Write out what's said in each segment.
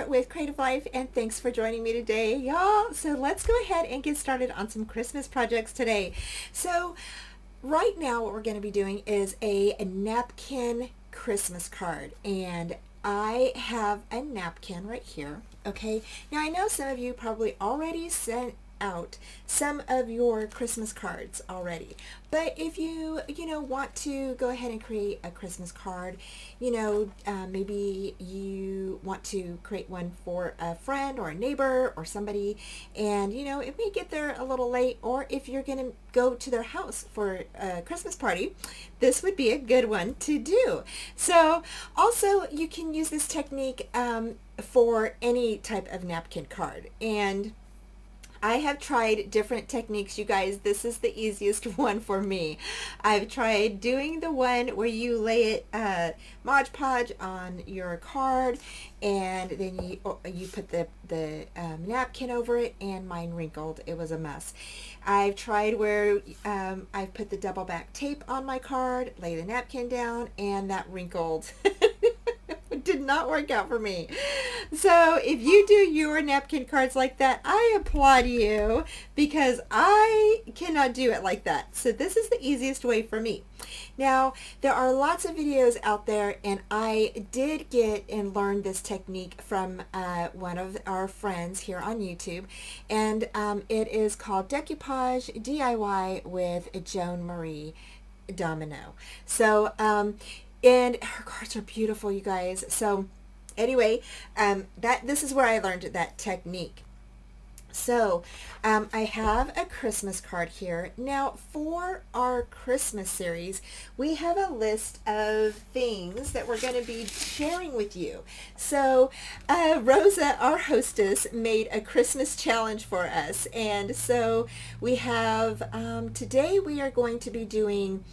With Creative Life, and thanks for joining me today, y'all. So let's go ahead and get started on some Christmas projects today. So right now what we're going to be doing is a napkin Christmas card, and I have a napkin right here. Okay, now I know some of you probably already sent out some of your Christmas cards already, but if you want to go ahead and create a Christmas card, maybe you want to create one for a friend or a neighbor or somebody, and it may get there a little late, or if you're going to go to their house for a Christmas party, this would be a good one to do. So also you can use this technique for any type of napkin card, and I have tried different techniques, you guys. This is the easiest one for me. I've tried doing the one where you lay it Mod Podge on your card, and then you put the napkin over it, and mine wrinkled. It was a mess. I've tried where I've put the double back tape on my card, lay the napkin down, and that wrinkled. It did not work out for me. So if you do your napkin cards like that, I applaud you, because I cannot do it like that. So this is the easiest way for me. Now, there are lots of videos out there, and I did get and learn this technique from one of our friends here on YouTube, and it is called Decoupage DIY with Joan Marie Domino. So and her cards are beautiful, you guys. So anyway, this is where I learned that technique. So I have a Christmas card here. Now, for our Christmas series, we have a list of things that we're going to be sharing with you. So Rosa, our hostess, made a Christmas challenge for us. And so we have, today we are going to be doing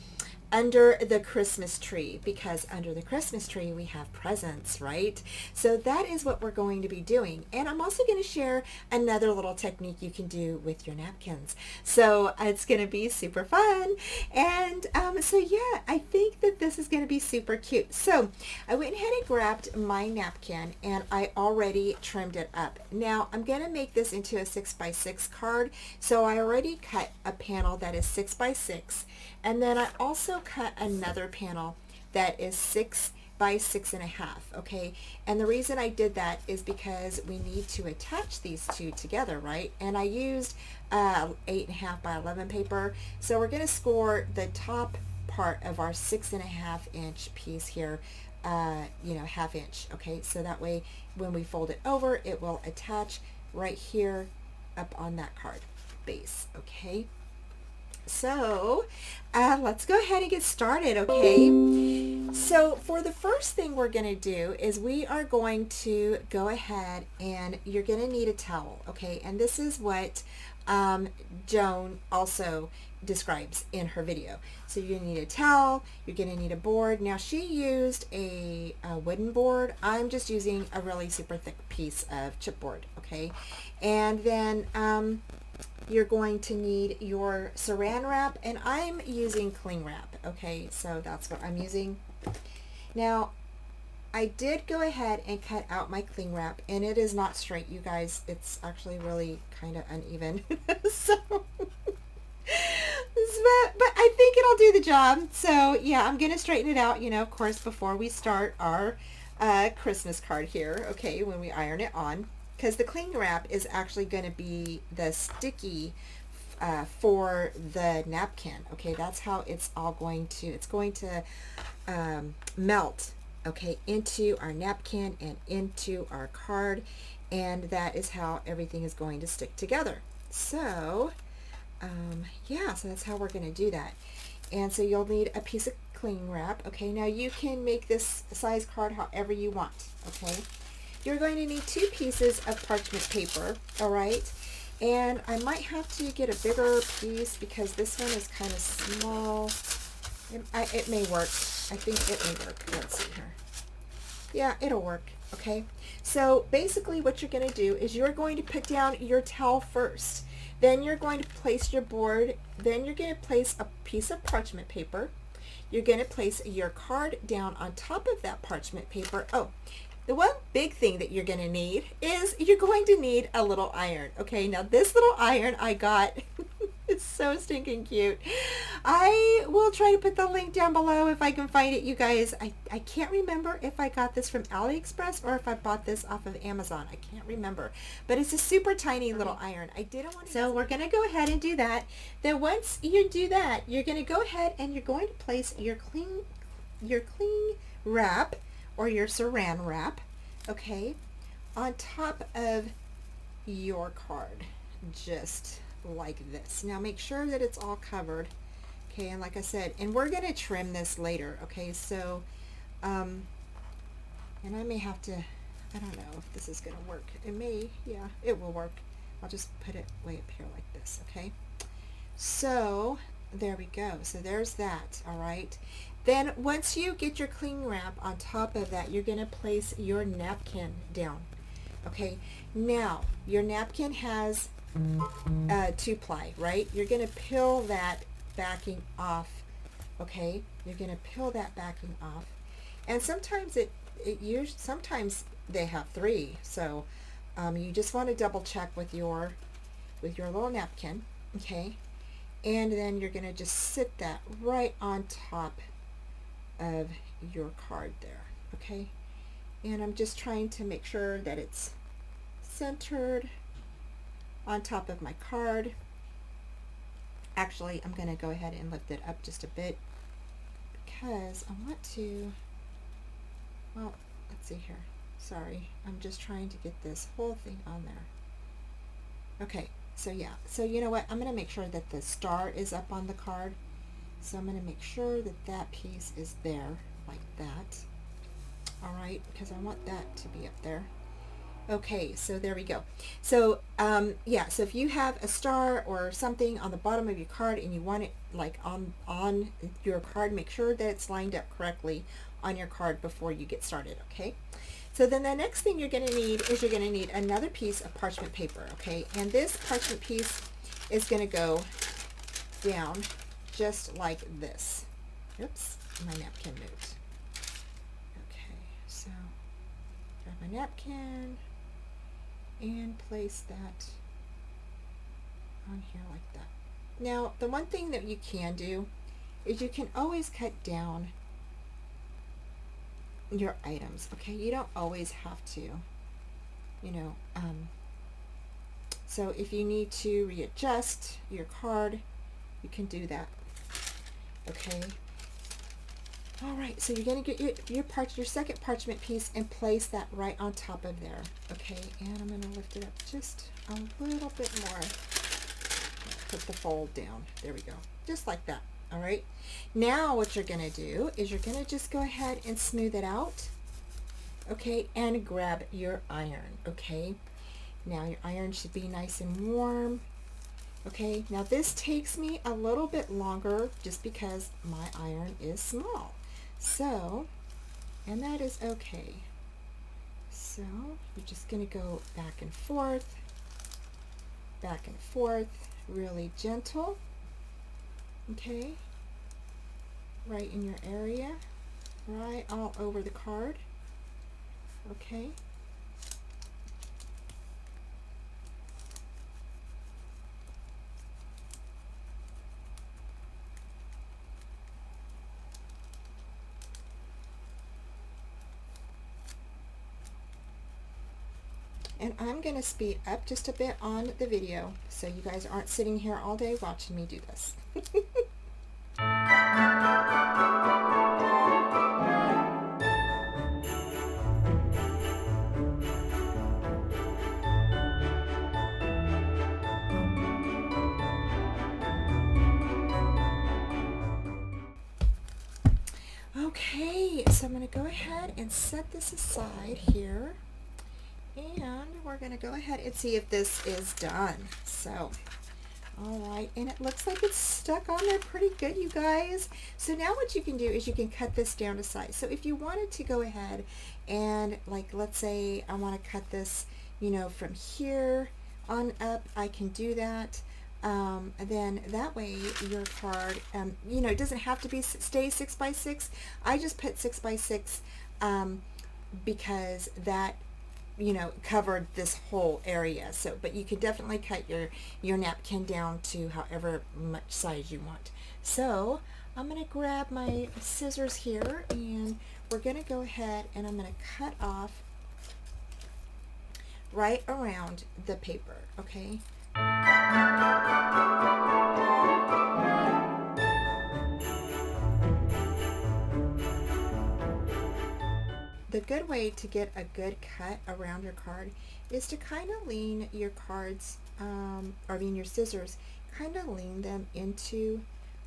under the Christmas tree, because under the Christmas tree we have presents, right? So that is what we're going to be doing. And I'm also going to share another little technique you can do with your napkins. So it's going to be super fun. And so yeah, I think that this is going to be super cute. So I went ahead and grabbed my napkin, and I already trimmed it up. Now I'm going to make this into a 6x6 card. So I already cut a panel that is 6x6. And then I also cut another panel that is 6 by 6.5, okay? And the reason I did that is because we need to attach these two together, right? And I used 8.5 by 11 paper. So we're gonna score the top part of our 6.5 inch piece here, ½ inch, okay? So that way when we fold it over, it will attach right here up on that card base, okay? So let's go ahead and get started, okay? So for the first thing we're going to do is we are going to go ahead, and you're going to need a towel, okay? And this is what Joan also describes in her video. So you're going to need a towel, you're going to need a board. Now she used a wooden board. I'm just using a really super thick piece of chipboard, okay? And then you're going to need your saran wrap, and I'm using cling wrap, okay? So that's what I'm using. Now, I did go ahead and cut out my cling wrap, and it is not straight, you guys. It's actually really kind of uneven. So, but I think it'll do the job. So, yeah, I'm going to straighten it out, of course, before we start our Christmas card here, okay, when we iron it on. Because the cling wrap is actually going to be the sticky for the napkin, okay? That's how it's going to melt, okay, into our napkin and into our card, and that is how everything is going to stick together. So yeah, so that's how we're going to do that. And so you'll need a piece of cling wrap, okay? Now you can make this size card however you want, okay? You're going to need 2 pieces of parchment paper, all right? And I might have to get a bigger piece because this one is kind of small. It may work. I think it may work. Let's see here. Yeah, it'll work. Okay, so basically what you're going to do is you're going to put down your towel first. Then you're going to place your board. Then you're going to place a piece of parchment paper. You're going to place your card down on top of that parchment paper. Oh, the one big thing that you're going to need is you're going to need a little iron. Okay, now this little iron I got, it's so stinking cute. I will try to put the link down below if I can find it, you guys. I can't remember if I got this from AliExpress or if I bought this off of Amazon. I can't remember. But it's a super tiny little iron. I didn't want to... So we're going to go ahead and do that. Then once you do that, you're going to go ahead and you're going to place your cling wrap or your saran wrap, okay, on top of your card, just like this. Now make sure that it's all covered, okay, and like I said, and we're going to trim this later, okay, so, and I may have to, I don't know if this is going to work. It may, yeah, it will work. I'll just put it way up here like this, okay. So there we go. So there's that, all right. Then once you get your cling wrap on top of that, you're going to place your napkin down. Okay, now your napkin has 2-ply, right? You're going to peel that backing off. Okay, you're going to peel that backing off. And sometimes sometimes they have 3. So you just want to double check with your little napkin, okay? And then you're going to just sit that right on top of your card there, okay? And I'm just trying to make sure that it's centered on top of my card. Actually, I'm going to go ahead and lift it up just a bit because I want to, well, let's see here. Sorry, I'm just trying to get this whole thing on there. Okay, so yeah, so you know what? I'm going to make sure that the star is up on the card. So I'm going to make sure that that piece is there like that. All right, because I want that to be up there. Okay, so there we go. So yeah, so if you have a star or something on the bottom of your card and you want it like on your card, make sure that it's lined up correctly on your card before you get started, okay? So then the next thing you're going to need is you're going to need another piece of parchment paper, okay? And this parchment piece is going to go down just like this. Oops, my napkin moved. Okay, so grab my napkin and place that on here like that. Now, the one thing that you can do is you can always cut down your items, okay? You don't always have to, you know, so if you need to readjust your card, you can do that, okay? All right, so you're going to get your second parchment piece and place that right on top of there, okay? And I'm going to lift it up just a little bit more. Put the fold down. There we go. Just like that, all right? Now what you're going to do is you're going to just go ahead and smooth it out, okay? And grab your iron, okay? Now your iron should be nice and warm. Okay, now this takes me a little bit longer just because my iron is small. So, and that is okay. So, you're just going to go back and forth, really gentle. Okay, right in your area, right all over the card. Okay. And I'm going to speed up just a bit on the video so you guys aren't sitting here all day watching me do this. Okay, so I'm going to go ahead and set this aside here. And we're going to go ahead and see if this is done. So All right, and it looks like it's stuck on there pretty good, you guys. So now what you can do is you can cut this down to size. So if you wanted to go ahead and, like, let's say I want to cut this, you know, from here on up, I can do that. Then that way your card, you know, it doesn't have to be stay 6 by 6. I just put 6 by 6 because that, you know, covered this whole area. So, but you could definitely cut your napkin down to however much size you want. So I'm going to grab my scissors here, and we're going to go ahead and I'm going to cut off right around the paper, okay? The good way to get a good cut around your card is to kind of lean your cards, or I mean your scissors, kind of lean them into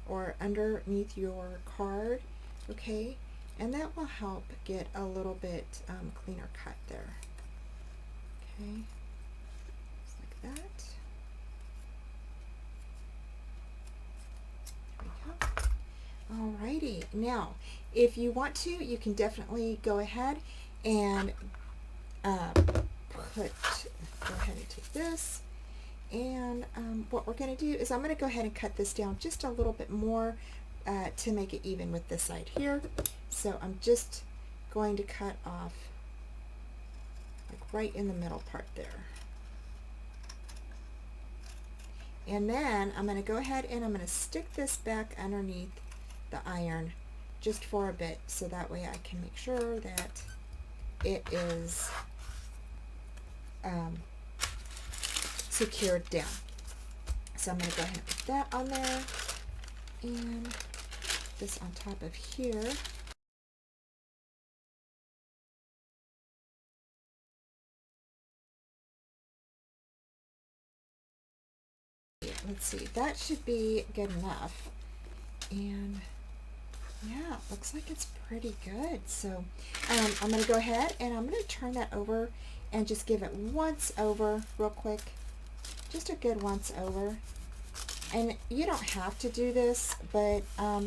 or underneath your card, okay? And that will help get a little bit cleaner cut there, okay? Just like that. There we go. Alrighty, now if you want to, you can definitely go ahead and go ahead and take this, and what we're going to do is I'm going to go ahead and cut this down just a little bit more to make it even with this side here. So I'm just going to cut off like right in the middle part there. And then I'm going to go ahead and I'm going to stick this back underneath the iron just for a bit, so that way I can make sure that it is secured down. So I'm going to go ahead and put that on there, and this on top of here. Let's see, that should be good enough. And yeah, it looks like it's pretty good. So I'm going to go ahead and I'm going to turn that over and just give it once over real quick. Just a good once over. And you don't have to do this, but I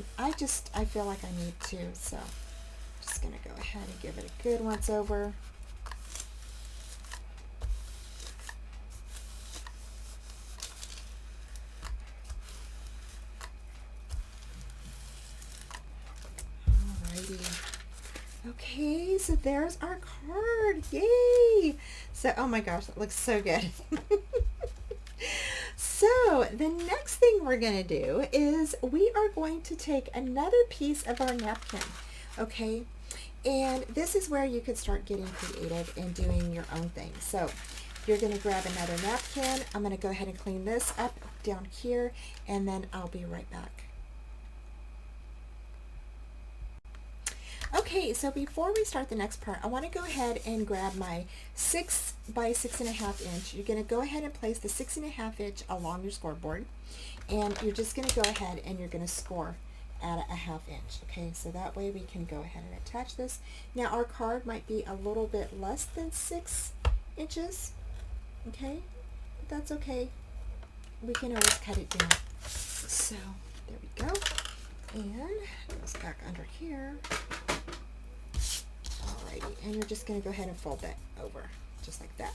feel like I need to. So just going to go ahead and give it a good once over. Okay, so there's our card. Yay! So, oh my gosh, that looks so good. So the next thing we're going to do is we are going to take another piece of our napkin, okay? And this is where you could start getting creative and doing your own thing. So you're going to grab another napkin. I'm going to go ahead and clean this up down here, and then I'll be right back. Okay, so before we start the next part, I want to go ahead and grab my 6 by 6.5 inch. You're going to go ahead and place the 6.5 inch along your scoreboard, and you're just going to go ahead and you're going to score at a 1/2 inch. Okay, so that way we can go ahead and attach this. Now our card might be a little bit less than 6 inches. Okay, but that's okay. We can always cut it down. So there we go. And it goes back under here. Alrighty, and you're just going to go ahead and fold that over, just like that.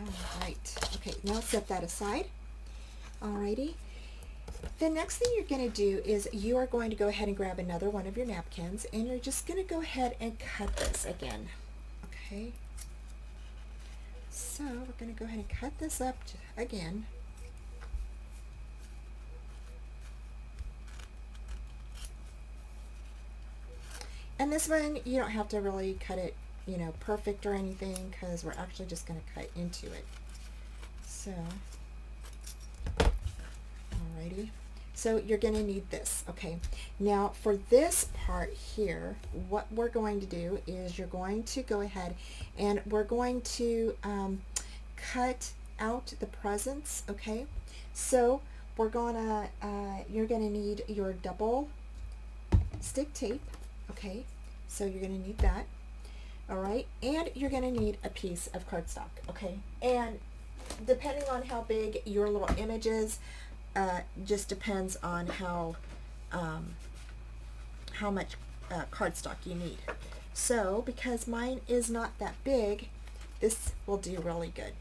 Alright, okay, now set that aside. Alrighty. The next thing you're going to do is you are going to go ahead and grab another one of your napkins, and you're just going to go ahead and cut this again. Okay. So we're going to go ahead and cut this up again. And this one, you don't have to really cut it, you know, perfect or anything, because we're actually just going to cut into it. So, alrighty. So you're going to need this. Okay. Now for this part here, what we're going to do is you're going to go ahead and we're going to cut out the presents. Okay. So we're going to, you're going to need your double stick tape. Okay, so you're going to need that. All right, and you're going to need a piece of cardstock, okay? And depending on how big your little image is, just depends on how much cardstock you need. So because mine is not that big, this will do really good.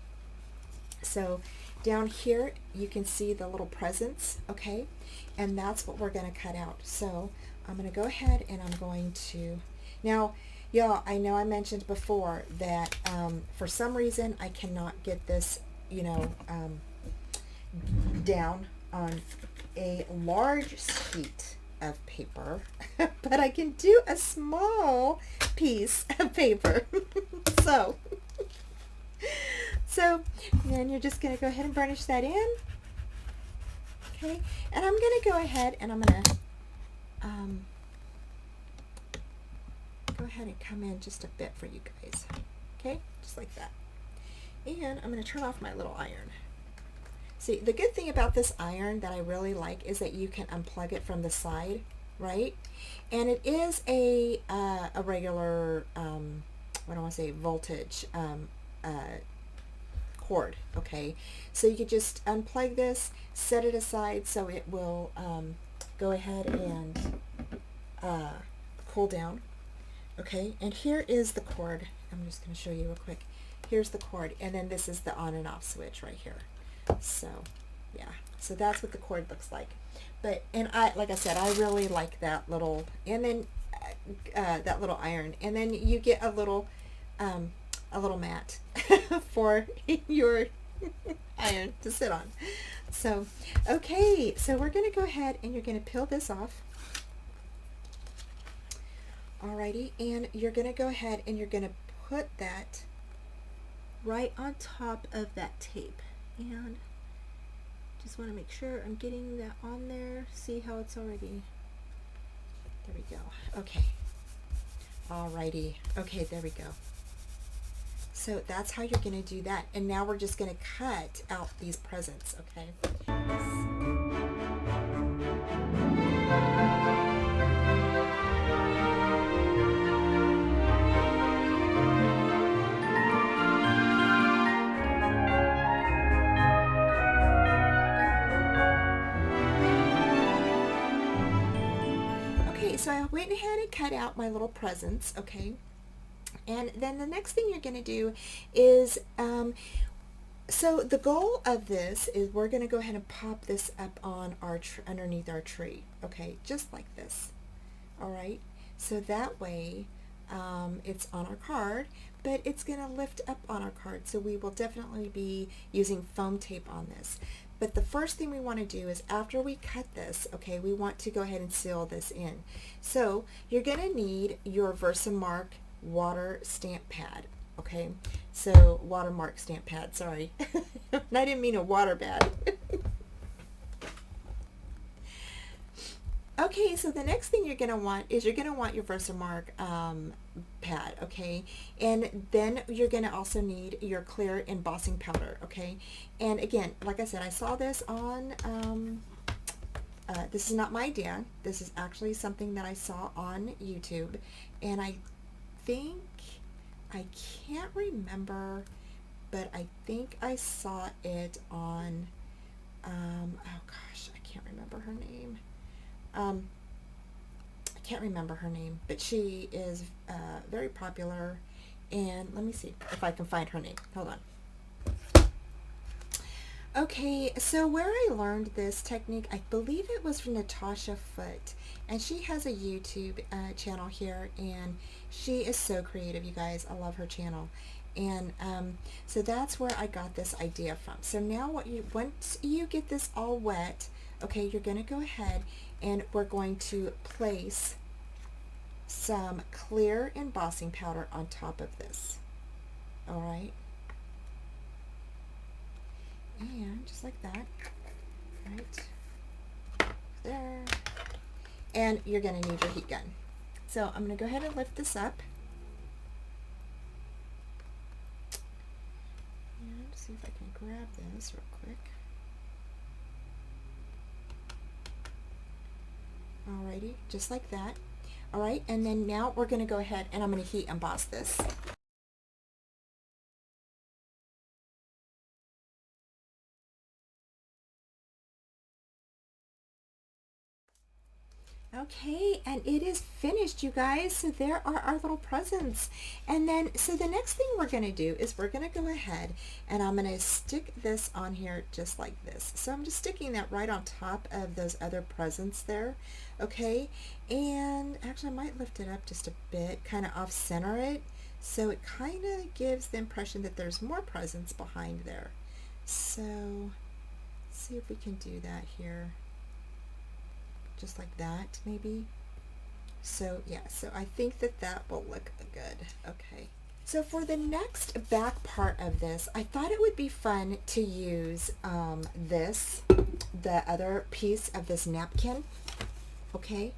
So down here you can see the little presents, okay? And that's what we're going to cut out. So I'm going to go ahead and I'm going to, now y'all, I know I mentioned before that for some reason I cannot get this, down on a large sheet of paper, but I can do a small piece of paper. So then you're just going to go ahead and burnish that in. Okay, and I'm going to go ahead and I'm going to go ahead and come in just a bit for you guys. Okay, just like that. And I'm going to turn off my little iron. See, the good thing about this iron that I really like is that you can unplug it from the side, right? And it is a regular, what do I want to say, voltage cord, okay? So you could just unplug this, set it aside so it will go ahead and cool down, okay? And here is the cord. I'm just going to show you real quick. Here's the cord, and then this is the on and off switch right here. So yeah, so that's what the cord looks like. But, and like I said, I really like that little, and then that little iron, and then you get a little mat for your iron to sit on. So okay, so we're going to go ahead and you're going to peel this off. Alrighty, and you're going to go ahead and you're going to put that right on top of that tape. And just want to make sure I'm getting that on there. See how it's already, there we go. Okay, alrighty, okay, there we go. So that's how you're going to do that. And now we're just going to cut out these presents, okay? Okay, so I went ahead and cut out my little presents, okay? And then the next thing you're going to do is, so the goal of this is we're going to go ahead and pop this up on our underneath our tree, okay, just like this. All right, so that way it's on our card, but it's going to lift up on our card. So we will definitely be using foam tape on this. But the first thing we want to do is after we cut this, okay, we want to go ahead and seal this in. So you're going to need your Versamark water stamp pad, okay? So watermark stamp pad, sorry. I didn't mean a water pad. Okay, so the next thing you're going to want is you're going to want your Versamark pad, okay? And then you're going to also need your clear embossing powder, okay? And again, like I said, I saw this on, this is not my idea. This is actually something that I saw on YouTube. And I think, I can't remember, but I think I saw it on, oh gosh, I can't remember her name. I can't remember her name, but she is very popular, and let me see if I can find her name. Hold on. Okay, so where I learned this technique, I believe it was from Natasha Foote, and she has a YouTube channel here, and she is so creative, you guys. I love her channel. And so that's where I got this idea from. So now once you get this all wet, okay, you're going to go ahead and we're going to place some clear embossing powder on top of this. All right. And just like that. Right there. And you're going to need your heat gun. So I'm going to go ahead and lift this up. And see if I can grab this real quick. Alrighty, just like that. All right, and then now we're going to go ahead and I'm going to heat emboss this. Okay, and it is finished, you guys. So there are our little presents. And then, so the next thing we're going to do is we're going to go ahead and I'm going to stick this on here just like this. So I'm just sticking that right on top of those other presents there. Okay, and actually I might lift it up just a bit, kind of off center it. So it kind of gives the impression that there's more presents behind there. So let's see if we can do that here. Just like that maybe. So yeah, so I think that that will look good. Okay, so for the next back part of this, I thought it would be fun to use the other piece of this napkin. Okay,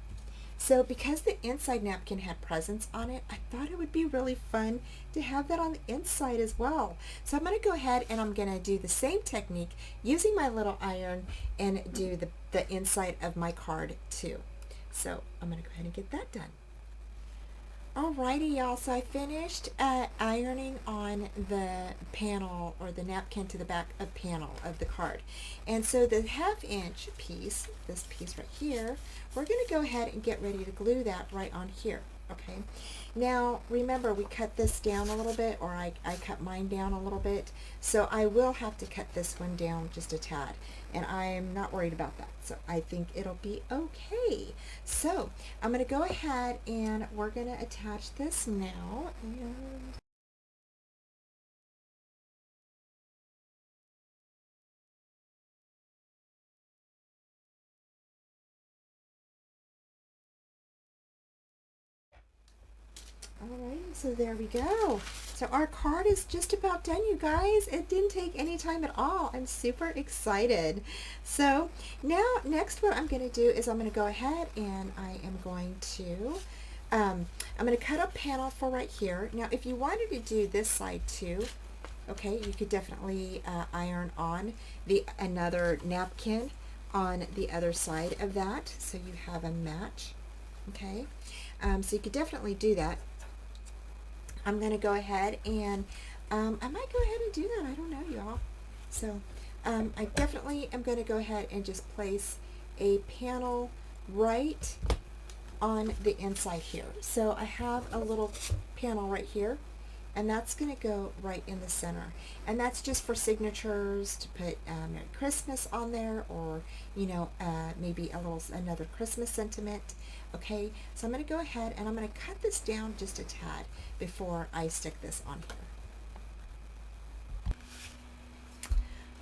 so because the inside napkin had presents on it, I thought it would be really fun to have that on the inside as well. So I'm going to go ahead and I'm going to do the same technique using my little iron and do the inside of my card too. So I'm going to go ahead and get that done. Alrighty, y'all, so I finished ironing on the panel or the napkin to the back of panel of the card. And so the 1/2 inch piece, this piece right here, we're going to go ahead and get ready to glue that right on here. Okay, now remember we cut this down a little bit, or I cut mine down a little bit, so I will have to cut this one down just a tad, and I'm not worried about that, so I think it'll be okay. So I'm going to go ahead and we're going to attach this now, and alright, so there we go. So our card is just about done, you guys. It didn't take any time at all. I'm super excited. So now next what I'm going to do is I'm going to go ahead and I am going to I'm going to cut a panel for right here. Now if you wanted to do this side too, okay, you could definitely iron on another napkin on the other side of that so you have a match. Okay, so you could definitely do that. I'm going to go ahead and I might go ahead and do that. I don't know, y'all. So I definitely am going to go ahead and just place a panel right on the inside here. So I have a little panel right here, and that's going to go right in the center. And that's just for signatures, to put Merry Christmas on there, or you know, maybe another Christmas sentiment. Okay, so I'm going to go ahead and I'm going to cut this down just a tad before I stick this on here.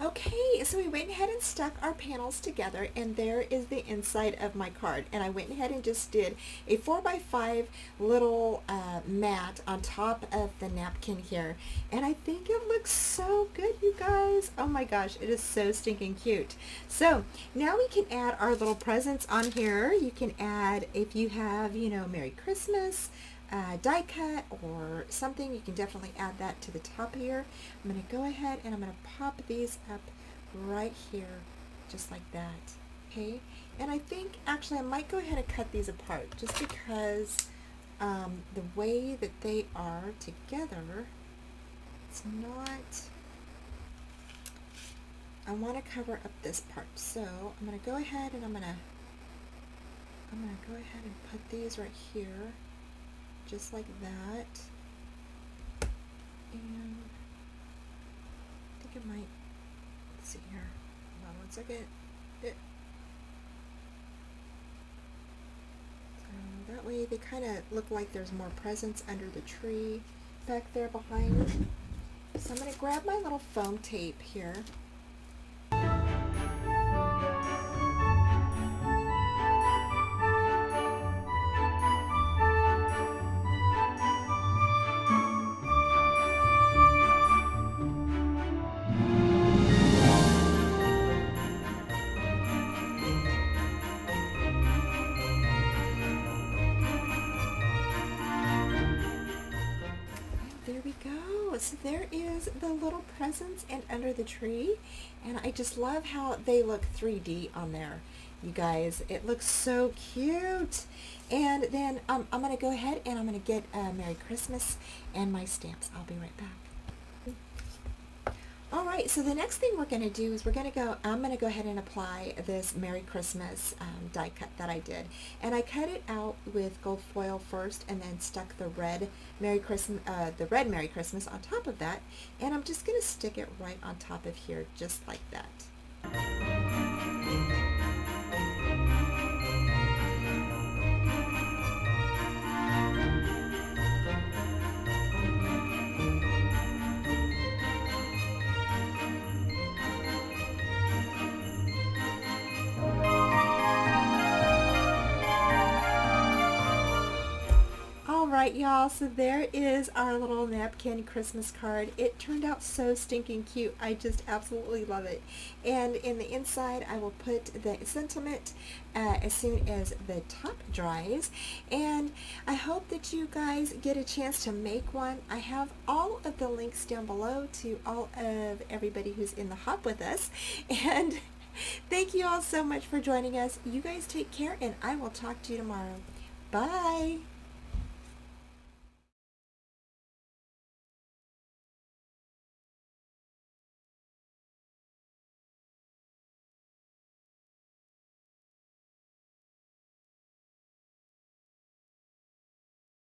Okay, so we went ahead and stuck our panels together, and there is the inside of my card. And I went ahead and just did a 4x5 little mat on top of the napkin here. And I think it looks so good, you guys. Oh my gosh, it is so stinking cute. So now we can add our little presents on here. You can add, if you have, you know, Merry Christmas, die cut or something, you can definitely add that to the top here. I'm going to go ahead and I'm going to pop these up right here just like that. Okay, and I think actually I might go ahead and cut these apart just because the way that they are together, it's not, I want to cover up this part, so I'm going to go ahead and I'm going to go ahead and put these right here just like that, and I think it might, let's see here, hold on one second. So that way they kind of look like there's more presents under the tree back there behind. So I'm going to grab my little foam tape here. There we go. So there is the little presents and under the tree, and I just love how they look 3D on there. you guys. It looks so cute. And then I'm going to go ahead and I'm going to get Merry Christmas and my stamps. I'll be right back. All right, so the next thing we're going to do is I'm going to go ahead and apply this Merry Christmas die cut that I did. And I cut it out with gold foil first and then stuck the red Merry Christmas on top of that. And I'm just going to stick it right on top of here just like that. All right, y'all, so there is our little napkin Christmas card. It turned out so stinking cute. I just absolutely love it. And in the inside, I will put the sentiment as soon as the top dries. And I hope that you guys get a chance to make one. I have all of the links down below to all of everybody who's in the hop with us. And thank you all so much for joining us. You guys take care, and I will talk to you tomorrow. Bye.